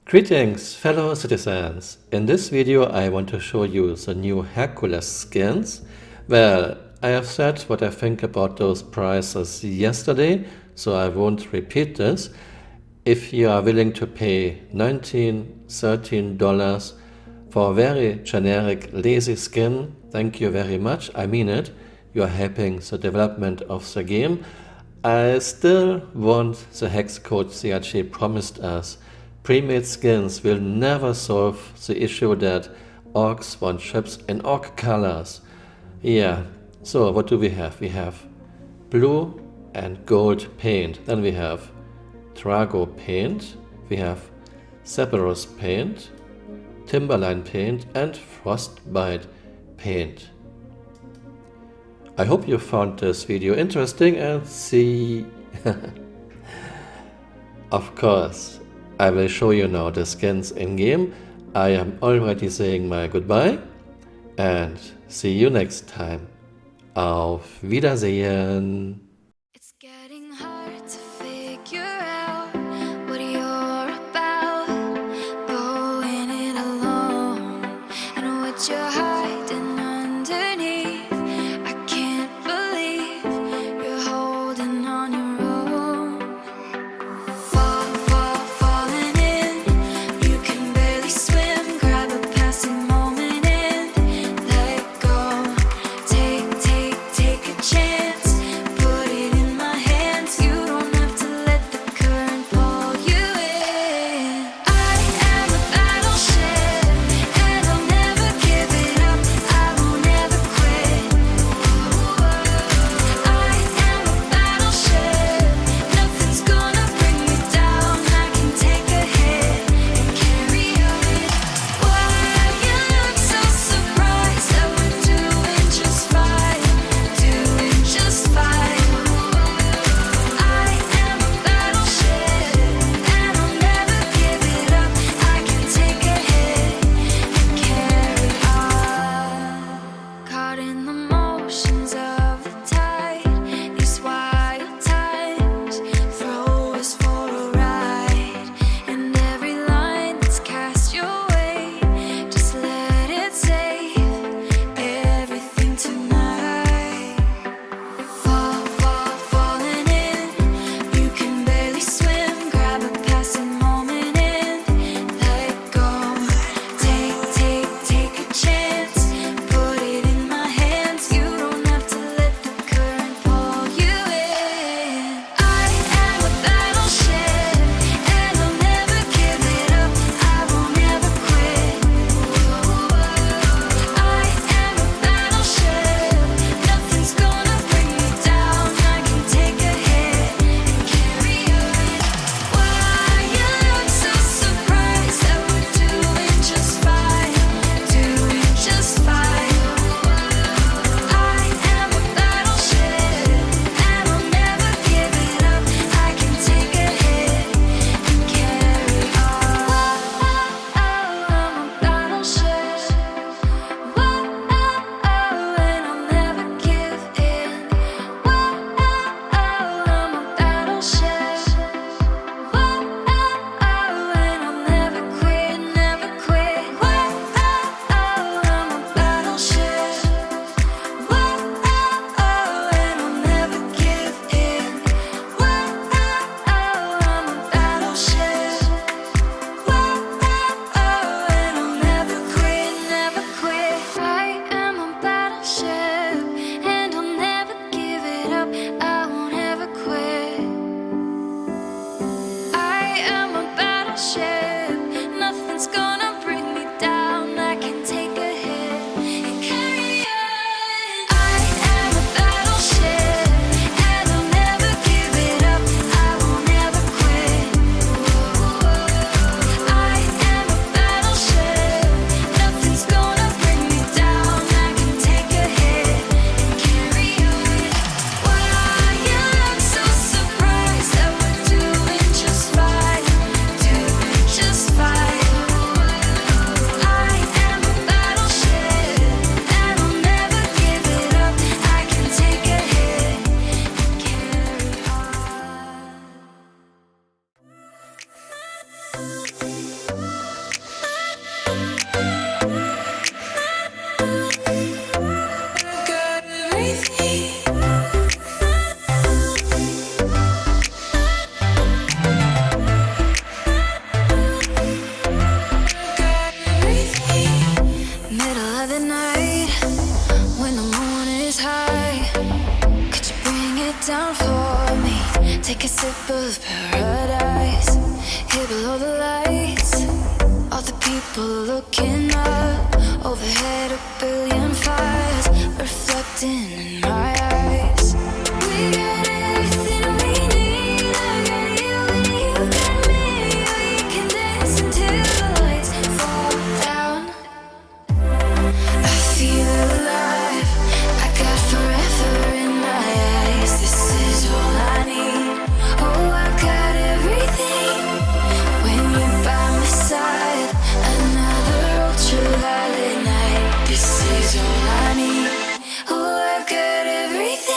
Greetings, fellow citizens. In this video I want to show you the new Hercules skins. Well, I have said what I think about those prices yesterday, so I won't repeat this. If you are willing to pay $19, $13 for a very generic lazy skin, thank you very much, I mean it. You are helping the development of the game. I still want the hex code CRG promised us. Pre-made skins will never solve the issue that orcs want ships in orc colors. Yeah, so what do we have? We have blue and gold paint. Then we have Drago paint. We have Cerberus paint, Timberline paint and Frostbite paint. I hope you found this video interesting and see... Of course, I will show you now the skins in-game. I am already saying my goodbye and see you next time. Auf Wiedersehen! It's getting hard to figure out what you're about, going it alone, and what you're hiding underneath. I can't believe you're holding on your own. Falling in, you can barely swim. Grab a passing moment and let go. Take a chance, put like a sip of paradise. Here below the lights, all the people looking up. Overhead, a billion fires reflecting in my eyes. We got everything we need. I got you and you got me. We can dance until the lights fall down. I feel alive. I got forever in my eyes. This is all I need. Oh, I got everything when you're by my side. Another ultraviolet night. This is all I need. Oh, I got everything.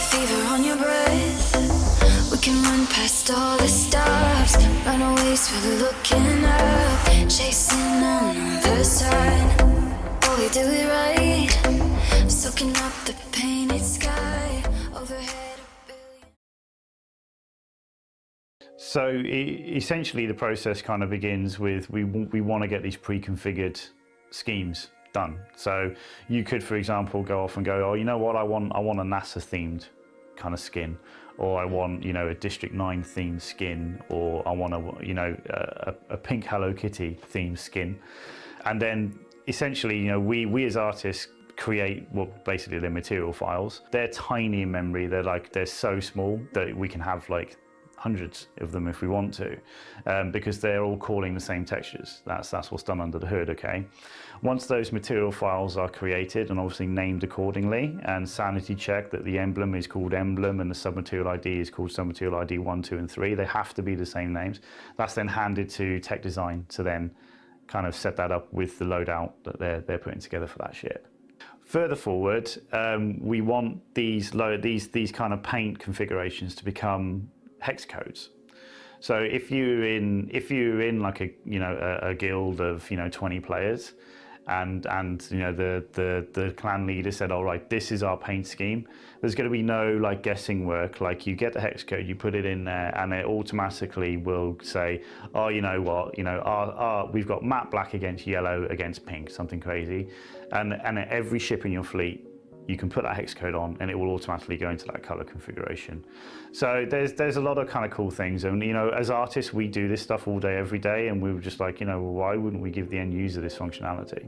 Fever on your breath. We can run past all the stops. Runaways, we're looking up. Chasing another sign. Oh, we do it right. Soaking up the painted sky. Overhead, a billion. So essentially the process kind of begins with we want to get these pre-configured schemes done. So you could, for example, go off and go, oh, you know what, I want a NASA themed kind of skin, or I want, you know, a District 9 themed skin, or I want a pink Hello Kitty themed skin. And then essentially, you know, we as artists create, well, basically they're material files. They're tiny in memory. They're so small that we can have like hundreds of them if we want to, because they're all calling the same textures. That's what's done under the hood, okay? Once those material files are created and obviously named accordingly and sanity checked that the emblem is called emblem and the submaterial ID is called submaterial ID 1, 2, and 3, they have to be the same names. That's then handed to tech design to then kind of set that up with the loadout that they're putting together for that ship. Further forward, we want these kind of paint configurations to become hex codes. So if you're in like a guild of 20 players, and the clan leader said, all right, this is our paint scheme, there's going to be no like guessing work. Like, you get the hex code, you put it in there, and it automatically will say, oh, you know what, we've got matte black against yellow against pink, something crazy, and every ship in your fleet, you can put that hex code on and it will automatically go into that color configuration. So there's a lot of kind of cool things, and as artists we do this stuff all day every day, and we were just like, well, why wouldn't we give the end user this functionality?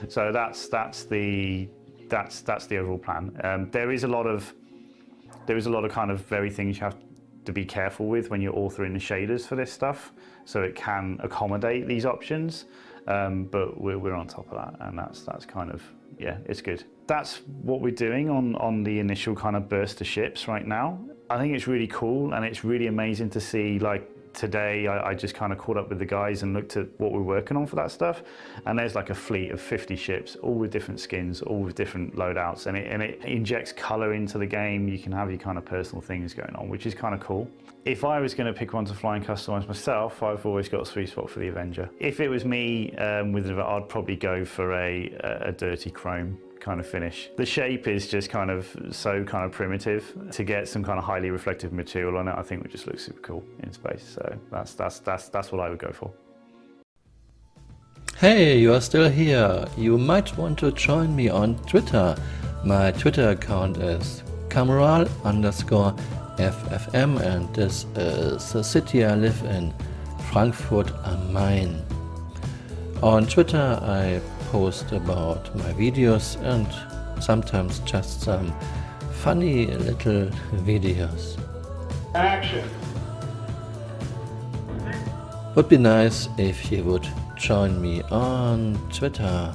So that's the overall plan. There is a lot of kind of very things you have to be careful with when you're authoring the shaders for this stuff, so it can accommodate these options, but we're on top of that, and that's kind of, yeah, it's good. That's what we're doing on the initial kind of burst of ships right now. I think it's really cool, and it's really amazing to see, like, today I just kind of caught up with the guys and looked at what we're working on for that stuff, and there's like a fleet of 50 ships, all with different skins, all with different loadouts, and it injects color into the game. You can have your kind of personal things going on, which is kind of cool. If I was going to pick one to fly and customize myself, I've always got a sweet spot for the Avenger. If it was me, I'd probably go for a dirty chrome kind of finish. The shape is just kind of so kind of primitive. To get some kind of highly reflective material on it, I think would just look super cool in space. So that's what I would go for. Hey, you are still here. You might want to join me on Twitter. My Twitter account is Camural_FFM, and this is the city I live in, Frankfurt am Main. On Twitter I post about my videos and sometimes just some funny little videos. Action! Would be nice if you would join me on Twitter.